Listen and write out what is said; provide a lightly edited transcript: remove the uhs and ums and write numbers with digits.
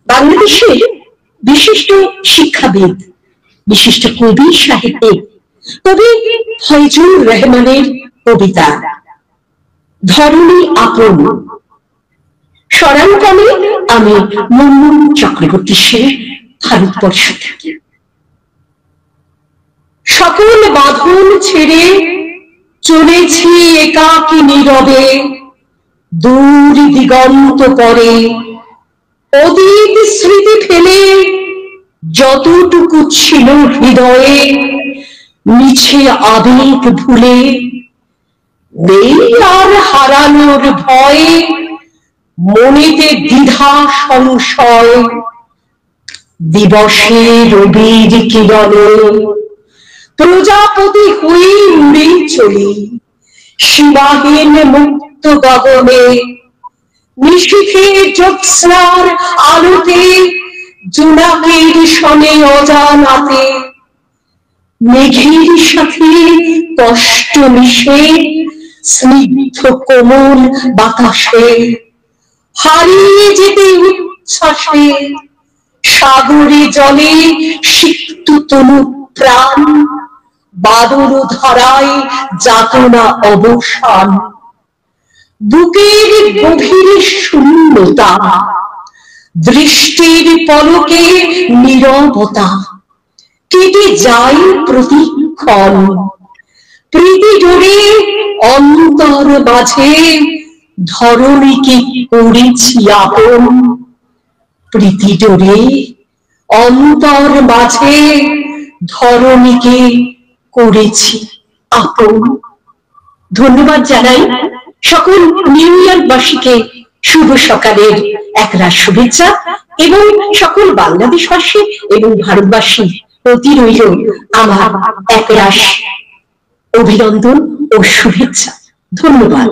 বাংলাদেশের বিশিষ্ট শিক্ষাবিদ, বিশিষ্ট কবি, সাহিত্যিক কবি ফয়জুর রহমানের কবিতা ধরণী আপন। স্মরণকালে আমি মুনমুন চক্রবর্তী সেন, ভারতবর্ষ থেকে। সকল বাঁধন ছেড়ে চলেছি একাকী নীরবে, দূর দিগন্ত পরে অতীত স্মৃতি ফেলে যতটুকু ছিল হৃদয়ে, মিছে আবেগ ভুলে নেই আর হারানোর ভয়, মনেতে দ্বিধা সংশয়। দিবসে রবির কিরণে প্রজাপতি হয়ে উড়ে চলি, সীমাহীন মুক্ত গগনে নিশীথে জ্যোৎস্নার আলোতে, জোনাকের শনে অজানাতে মেঘের সাথে কষ্ট মিশে স্নিগ্ধ কোমল বাতাসে হারিয়ে যেতে উচ্ছ্বাসে সাগরে জলে সিক্ত তনু প্রাণ, বাদল ধরায় যাতনা অবসান। বুকের গভীর শূন্যতা, দৃষ্টির পলকে নীরবতা, কেটে যায় প্রতিক্ষণ। প্রীতি ডোরে অন্তর মাঝে ধরণীকে করেছি আপন। প্রীতি ডোরে অন্তর মাঝে ধরণীকে করেছি আপন। ধন্যবাদ জানাই সকল নিউ ইয়ারবাসীকে শুভ সকালের একরাশ শুভেচ্ছা, এবং সকল বাংলাদেশবাসী এবং ভারতবাসী প্রতি রইল আমার একরাশ অভিনন্দন ও শুভেচ্ছা। ধন্যবাদ।